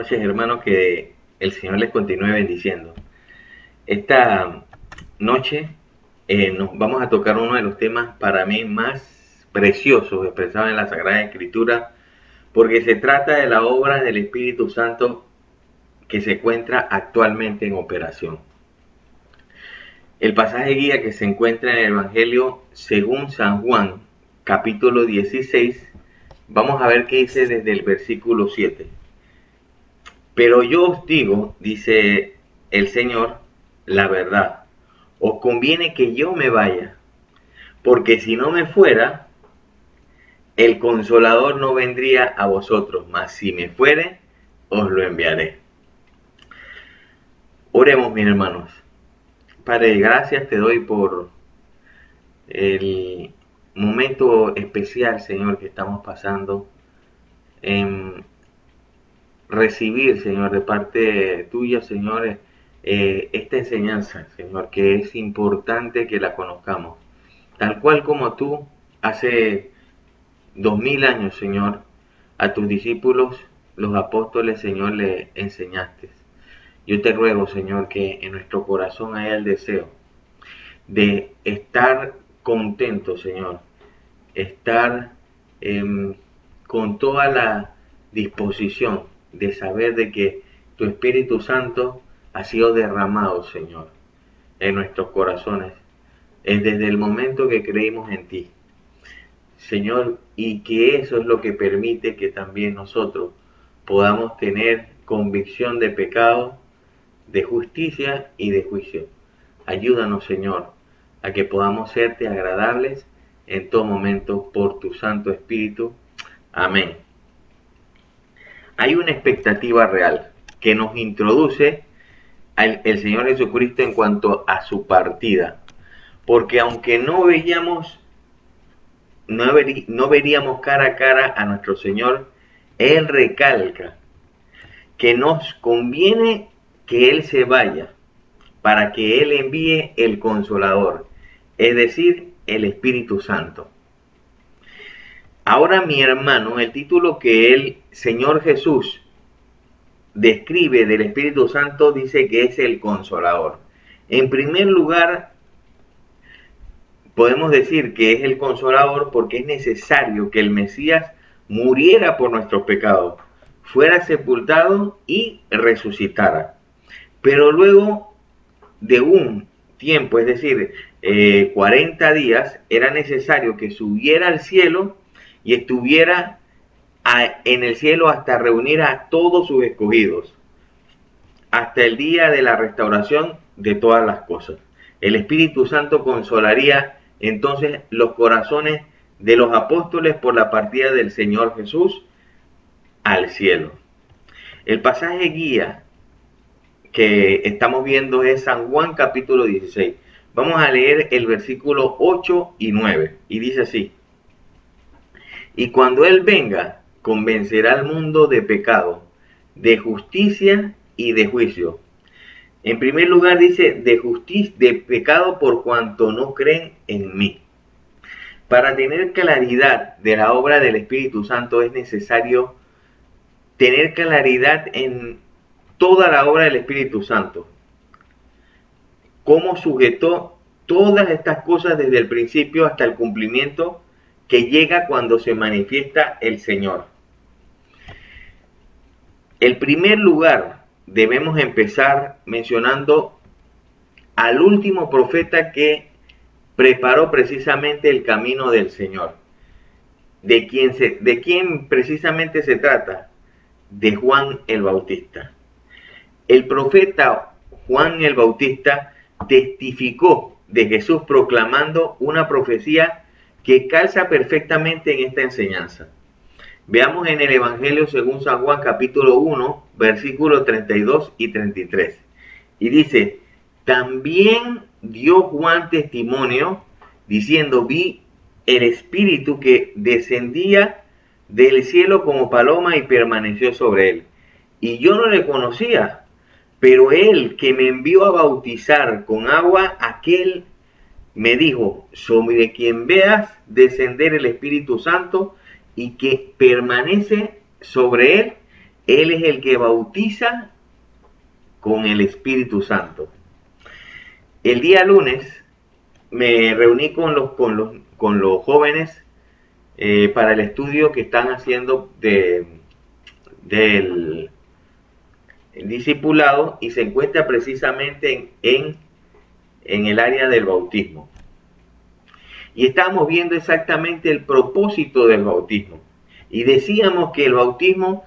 noches, hermanos, que el Señor les continúe bendiciendo. Esta noche nos vamos a tocar uno de los temas para mí más preciosos expresados en la Sagrada Escritura, porque se trata de la obra del Espíritu Santo que se encuentra actualmente en operación. El pasaje guía que se encuentra en el Evangelio según San Juan, capítulo 16, vamos a ver qué dice desde el versículo 7. Pero yo os digo, dice el Señor, la verdad. Os conviene que yo me vaya, porque si no me fuera, el Consolador no vendría a vosotros, mas si me fuere, os lo enviaré. Oremos, mis hermanos. Padre, gracias te doy por el momento especial, Señor, que estamos pasando en recibir, Señor, de parte tuya, Señor, esta enseñanza, Señor, que es importante que la conozcamos. Tal cual como tú, hace 2000 años, Señor, a tus discípulos, los apóstoles, Señor, le enseñaste. Yo te ruego, Señor, que en nuestro corazón haya el deseo de estar contentos, Señor, estar con toda la disposición de saber de que tu Espíritu Santo ha sido derramado, Señor, en nuestros corazones, desde el momento que creímos en ti, Señor, y que eso es lo que permite que también nosotros podamos tener convicción de pecado, de justicia y de juicio. Ayúdanos, Señor, a que podamos serte agradables en todo momento por tu Santo Espíritu. Amén. Hay una expectativa real que nos introduce el Señor Jesucristo en cuanto a su partida. Porque aunque no veríamos cara a cara a nuestro Señor, Él recalca que nos conviene que Él se vaya para que Él envíe el Consolador, es decir, el Espíritu Santo. Ahora, mi hermano, el título que el Señor Jesús describe del Espíritu Santo dice que es el Consolador. En primer lugar, podemos decir que es el Consolador porque es necesario que el Mesías muriera por nuestros pecados, fuera sepultado y resucitara. Pero luego de un tiempo, es decir, 40 días, era necesario que subiera al cielo y estuviera en el cielo hasta reunir a todos sus escogidos, hasta el día de la restauración de todas las cosas. El Espíritu Santo consolaría entonces los corazones de los apóstoles por la partida del Señor Jesús al cielo. El pasaje guía que estamos viendo es San Juan capítulo 16. Vamos a leer el versículo 8 y 9 y dice así: y cuando Él venga, convencerá al mundo de pecado, de justicia y de juicio. En primer lugar dice de pecado por cuanto no creen en mí. Para tener claridad de la obra del Espíritu Santo es necesario tener claridad en toda la obra del Espíritu Santo. Cómo sujetó todas estas cosas desde el principio hasta el cumplimiento que llega cuando se manifiesta el Señor. En primer lugar, debemos empezar mencionando al último profeta que preparó precisamente el camino del Señor. ¿De quién precisamente se trata? De Juan el Bautista. El profeta Juan el Bautista testificó de Jesús proclamando una profecía que calza perfectamente en esta enseñanza. Veamos en el Evangelio según San Juan capítulo 1, versículos 32 y 33. Y dice: también dio Juan testimonio diciendo: vi el Espíritu que descendía del cielo como paloma y permaneció sobre él. Y yo no le conocía, pero él que me envió a bautizar con agua, aquel me dijo: sobre quien veas descender el Espíritu Santo y que permanece sobre él, Él es el que bautiza con el Espíritu Santo. El día lunes me reuní con los jóvenes para el estudio que están haciendo del discipulado, y se encuentra precisamente en el área del bautismo. Y estábamos viendo exactamente el propósito del bautismo. Y decíamos que el bautismo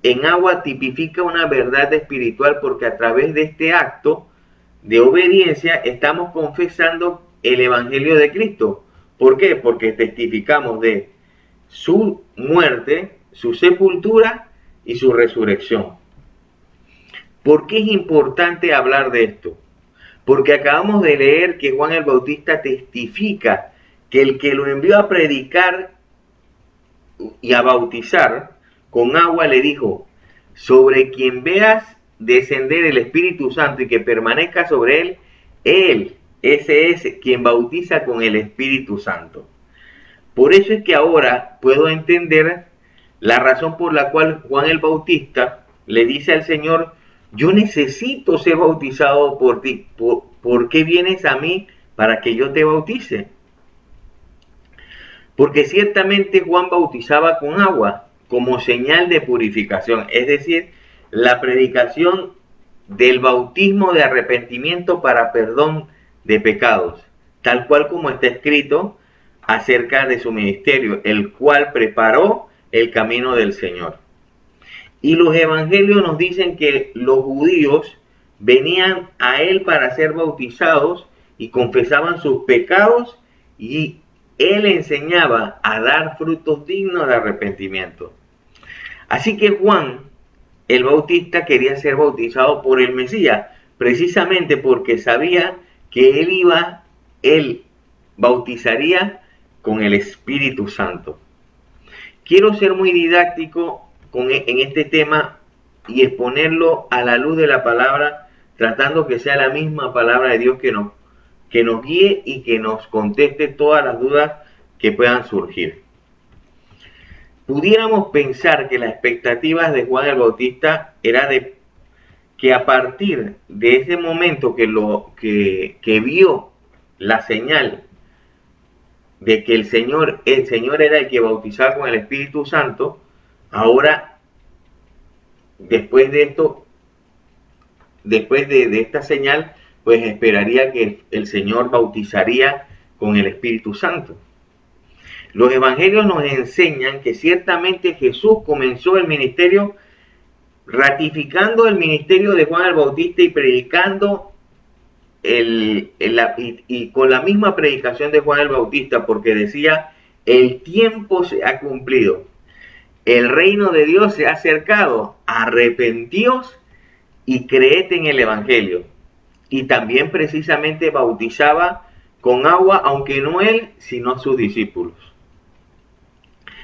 en agua tipifica una verdad espiritual, porque a través de este acto de obediencia estamos confesando el Evangelio de Cristo. ¿Por qué? Porque testificamos de su muerte, su sepultura y su resurrección. ¿Por qué es importante hablar de esto? Porque acabamos de leer que Juan el Bautista testifica que el que lo envió a predicar y a bautizar con agua le dijo: sobre quien veas descender el Espíritu Santo y que permanezca sobre él, ese es quien bautiza con el Espíritu Santo. Por eso es que ahora puedo entender la razón por la cual Juan el Bautista le dice al Señor: yo necesito ser bautizado por ti. ¿Por qué vienes a mí para que yo te bautice? Porque ciertamente Juan bautizaba con agua como señal de purificación, es decir, la predicación del bautismo de arrepentimiento para perdón de pecados, tal cual como está escrito acerca de su ministerio, el cual preparó el camino del Señor. Y los evangelios nos dicen que los judíos venían a él para ser bautizados y confesaban sus pecados, y él enseñaba a dar frutos dignos de arrepentimiento. Así que Juan el Bautista quería ser bautizado por el Mesías, precisamente porque sabía que él bautizaría con el Espíritu Santo. Quiero ser muy didáctico en este tema y exponerlo a la luz de la palabra, tratando que sea la misma palabra de Dios que nos guíe y que nos conteste todas las dudas que puedan surgir. Pudiéramos pensar que las expectativas de Juan el Bautista era de que a partir de ese momento que vio la señal de que el Señor era el que bautizaba con el Espíritu Santo, ahora, después de esto, después de esta señal, pues esperaría que el Señor bautizaría con el Espíritu Santo. Los evangelios nos enseñan que ciertamente Jesús comenzó el ministerio ratificando el ministerio de Juan el Bautista y predicando y con la misma predicación de Juan el Bautista, porque decía: el tiempo se ha cumplido, el reino de Dios se ha acercado, arrepentíos y creed en el evangelio. Y también precisamente bautizaba con agua, aunque no él, sino sus discípulos.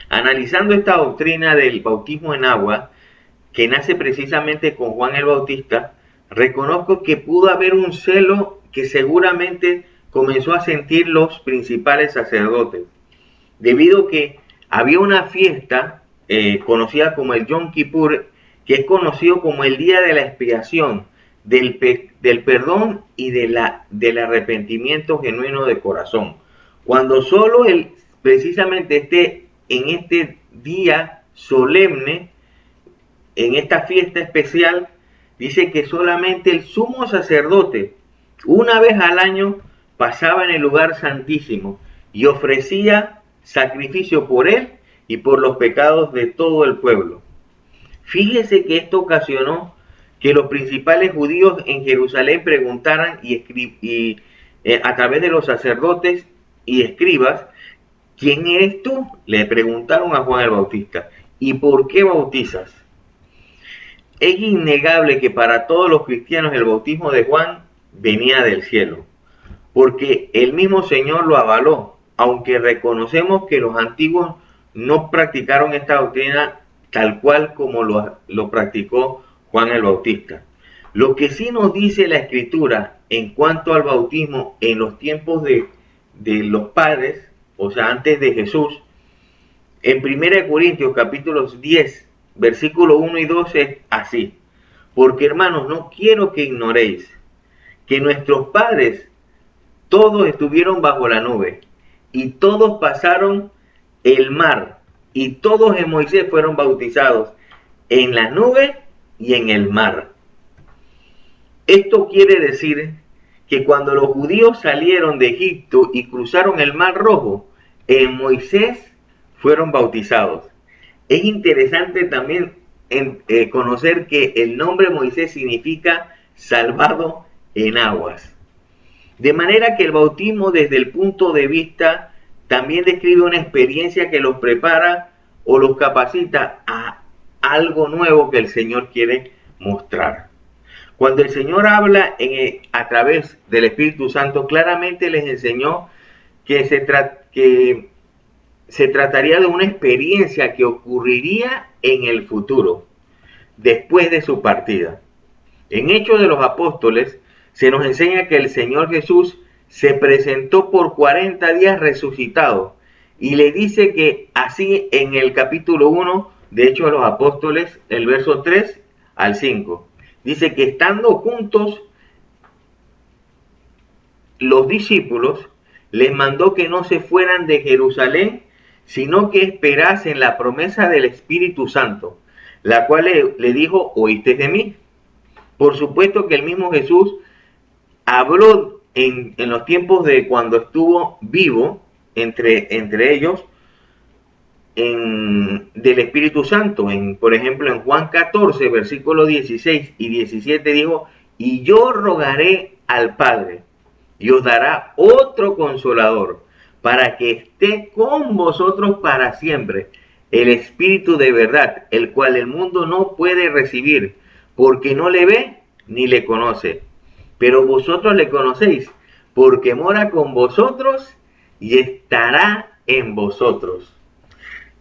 Analizando esta doctrina del bautismo en agua, que nace precisamente con Juan el Bautista, reconozco que pudo haber un celo que seguramente comenzó a sentir los principales sacerdotes, debido a que había una fiesta conocida como el Yom Kippur, que es conocido como el día de la expiación, del perdón y del arrepentimiento genuino de corazón. Cuando solo precisamente en este día solemne, en esta fiesta especial, dice que solamente el sumo sacerdote, una vez al año, pasaba en el lugar santísimo y ofrecía sacrificio por él y por los pecados de todo el pueblo. Fíjese que esto ocasionó que los principales judíos en Jerusalén preguntaran a través de los sacerdotes y escribas: ¿quién eres tú?, le preguntaron a Juan el Bautista, ¿y por qué bautizas? Es innegable que para todos los cristianos el bautismo de Juan venía del cielo, porque el mismo Señor lo avaló, aunque reconocemos que los antiguos no practicaron esta doctrina tal cual como lo practicó Juan el Bautista. Lo que sí nos dice la Escritura en cuanto al bautismo en los tiempos de los padres, o sea, antes de Jesús, en 1 Corintios capítulo 10, versículo 1 y 2 es así. Porque hermanos, no quiero que ignoréis que nuestros padres todos estuvieron bajo la nube y todos pasaron el mar y todos en Moisés fueron bautizados en la nube y en el mar. Esto quiere decir que cuando los judíos salieron de Egipto y cruzaron el mar Rojo, en Moisés fueron bautizados. Es interesante también conocer que el nombre Moisés significa salvado en aguas. De manera que el bautismo desde el punto de vista también describe una experiencia que los prepara o los capacita a algo nuevo que el Señor quiere mostrar. Cuando el Señor habla a través del Espíritu Santo, claramente les enseñó que se trataría de una experiencia que ocurriría en el futuro, después de su partida. En Hechos de los Apóstoles se nos enseña que el Señor Jesús se presentó por 40 días resucitado y le dice que así en el capítulo 1 de Hechos de los Apóstoles, el verso 3 al 5, dice que estando juntos los discípulos, les mandó que no se fueran de Jerusalén, sino que esperasen la promesa del Espíritu Santo, la cual le dijo, oíste de mí. Por supuesto que el mismo Jesús habló en los tiempos de cuando estuvo vivo entre ellos del Espíritu Santo. Por ejemplo, en Juan 14, versículos 16 y 17 dijo, y yo rogaré al Padre y os dará otro consolador para que esté con vosotros para siempre, el Espíritu de verdad, el cual el mundo no puede recibir, porque no le ve ni le conoce. Pero vosotros le conocéis, porque mora con vosotros y estará en vosotros.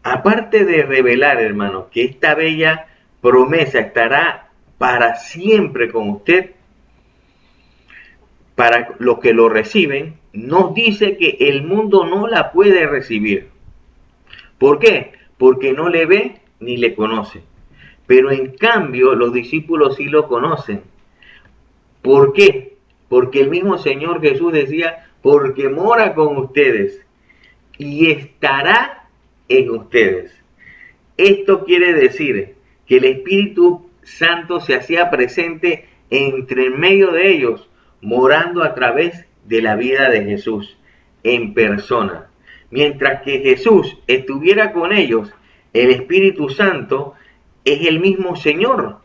Aparte de revelar, hermanos, que esta bella promesa estará para siempre con usted, para los que lo reciben, nos dice que el mundo no la puede recibir. ¿Por qué? Porque no le ve ni le conoce. Pero en cambio los discípulos sí lo conocen. ¿Por qué? Porque el mismo Señor Jesús decía, porque mora con ustedes y estará en ustedes. Esto quiere decir que el Espíritu Santo se hacía presente entre medio de ellos, morando a través de la vida de Jesús en persona. Mientras que Jesús estuviera con ellos, el Espíritu Santo es el mismo Señor.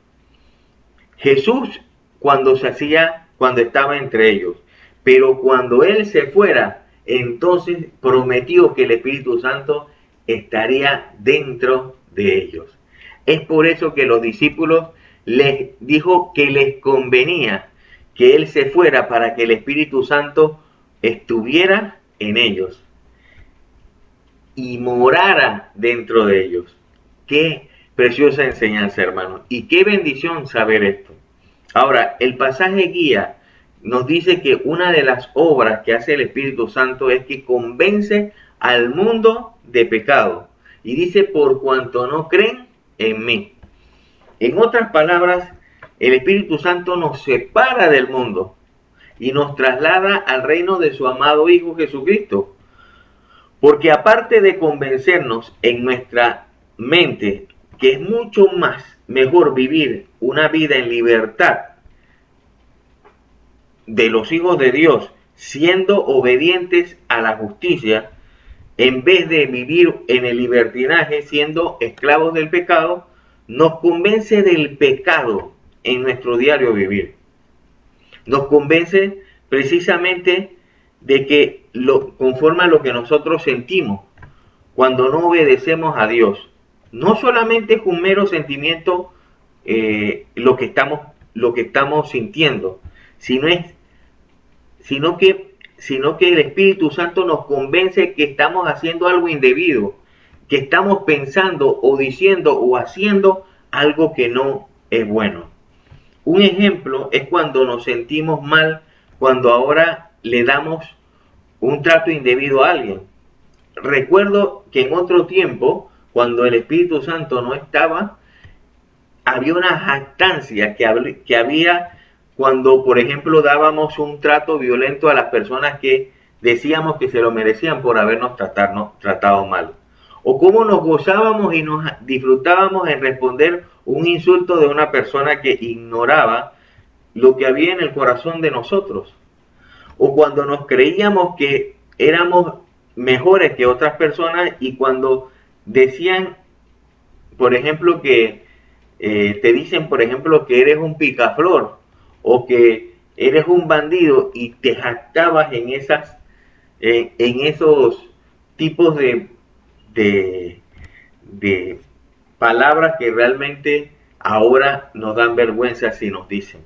Jesús cuando estaba entre ellos, pero cuando Él se fuera, entonces prometió que el Espíritu Santo estaría dentro de ellos. Es por eso que los discípulos les dijo que les convenía que Él se fuera para que el Espíritu Santo estuviera en ellos y morara dentro de ellos. Qué preciosa enseñanza, hermanos, y qué bendición saber esto. Ahora, el pasaje guía nos dice que una de las obras que hace el Espíritu Santo es que convence al mundo de pecado. Y dice, por cuanto no creen en mí. En otras palabras, el Espíritu Santo nos separa del mundo y nos traslada al reino de su amado Hijo Jesucristo. Porque aparte de convencernos en nuestra mente que es mucho más mejor vivir una vida en libertad de los hijos de Dios, siendo obedientes a la justicia, en vez de vivir en el libertinaje, siendo esclavos del pecado, nos convence del pecado en nuestro diario vivir. Nos convence precisamente de que conforme a lo que nosotros sentimos cuando no obedecemos a Dios. No solamente es un mero sentimiento lo que estamos sintiendo, sino que el Espíritu Santo nos convence que estamos haciendo algo indebido, que estamos pensando o diciendo o haciendo algo que no es bueno. Un ejemplo es cuando nos sentimos mal, cuando ahora le damos un trato indebido a alguien. Recuerdo que en otro tiempo, cuando el Espíritu Santo no estaba, había una jactancia que había cuando, por ejemplo, dábamos un trato violento a las personas que decíamos que se lo merecían por habernos tratado mal. O cómo nos gozábamos y nos disfrutábamos en responder un insulto de una persona que ignoraba lo que había en el corazón de nosotros. O cuando nos creíamos que éramos mejores que otras personas y cuando decían, por ejemplo, que te dicen, por ejemplo, que eres un picaflor o que eres un bandido y te jactabas en esos tipos de, de palabras que realmente ahora nos dan vergüenza si nos dicen.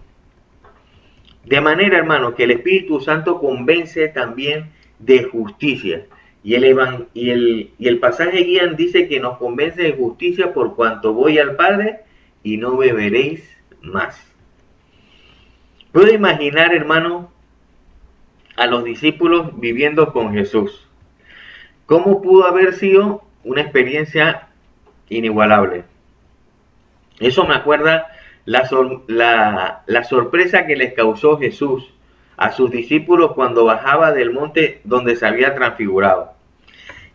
De manera, hermano, que el Espíritu Santo convence también de justicia. Y el pasaje guía dice que nos convence de justicia por cuanto voy al Padre y no beberéis más. Puedo imaginar, hermano, a los discípulos viviendo con Jesús. ¿Cómo pudo haber sido una experiencia inigualable? Eso me acuerda la sorpresa que les causó Jesús a sus discípulos cuando bajaba del monte donde se había transfigurado.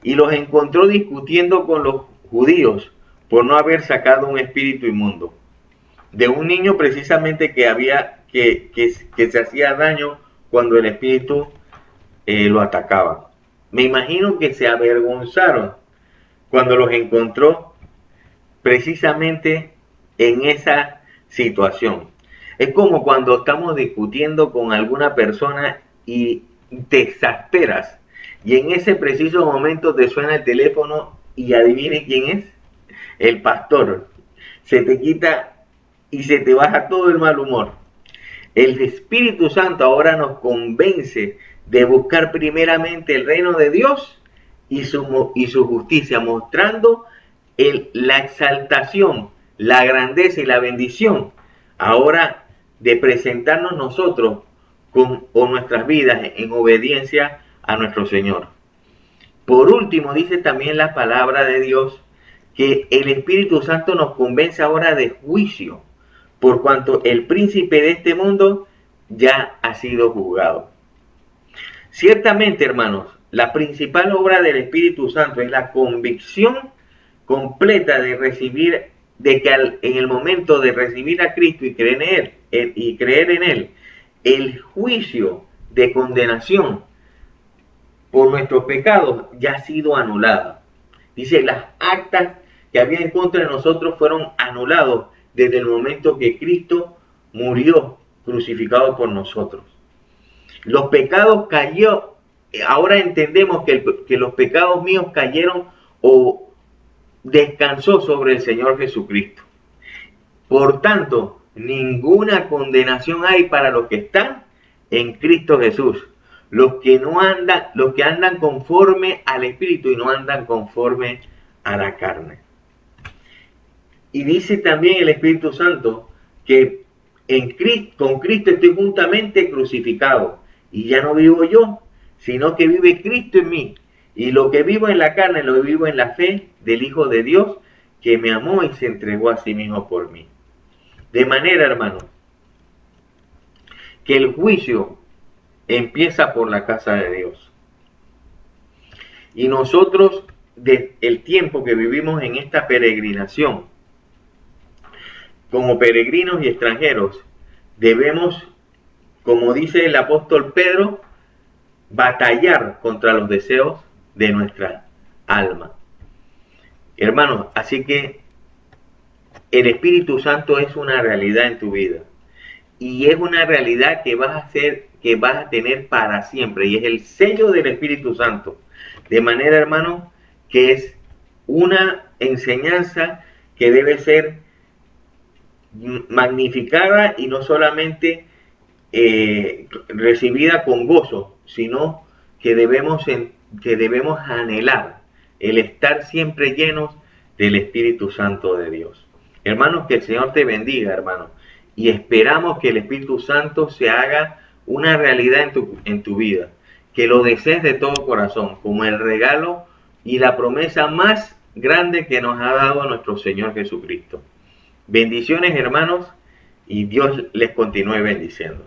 Y los encontró discutiendo con los judíos por no haber sacado un espíritu inmundo de un niño precisamente que se hacía daño cuando el espíritu lo atacaba. Me imagino que se avergonzaron cuando los encontró precisamente en esa situación. Es como cuando estamos discutiendo con alguna persona y te exasperas y en ese preciso momento te suena el teléfono y adivine quién es, el pastor. Se te quita y se te baja todo el mal humor. El Espíritu Santo ahora nos convence de buscar primeramente el reino de Dios y su justicia, mostrando la exaltación, la grandeza y la bendición ahora de presentarnos nosotros con nuestras vidas en obediencia a nuestro Señor. Por último, dice también la palabra de Dios que el Espíritu Santo nos convence ahora de juicio, por cuanto el príncipe de este mundo ya ha sido juzgado. Ciertamente, hermanos, la principal obra del Espíritu Santo es la convicción completa de recibir, de que en el momento de recibir a Cristo y creer en Él, el juicio de condenación por nuestros pecados ya ha sido anulado. Dice, las actas que había en contra de nosotros fueron anulados desde el momento que Cristo murió crucificado por nosotros. Los pecados cayó, ahora entendemos que los pecados míos cayeron o descansó sobre el Señor Jesucristo. Por tanto, ninguna condenación hay para los que están en Cristo Jesús. Los que andan conforme al Espíritu y no andan conforme a la carne. Y dice también el Espíritu Santo que con Cristo estoy juntamente crucificado y ya no vivo yo, sino que vive Cristo en mí. Y lo que vivo en la carne lo vivo en la fe del Hijo de Dios que me amó y se entregó a sí mismo por mí. De manera, hermano, que el juicio empieza por la casa de Dios. Y nosotros, desde el tiempo que vivimos en esta peregrinación, como peregrinos y extranjeros, debemos, como dice el apóstol Pedro, batallar contra los deseos de nuestra alma. Hermanos, así que el Espíritu Santo es una realidad en tu vida. Y es una realidad que vas a tener para siempre. Y es el sello del Espíritu Santo. De manera, hermano, que es una enseñanza que debe ser magnificada y no solamente recibida con gozo, sino que debemos anhelar el estar siempre llenos del Espíritu Santo de Dios. Hermanos, que el Señor te bendiga, hermano, y esperamos que el Espíritu Santo se haga una realidad en tu vida, que lo desees de todo corazón, como el regalo y la promesa más grande que nos ha dado nuestro Señor Jesucristo. Bendiciones, hermanos, y Dios les continúe bendiciendo.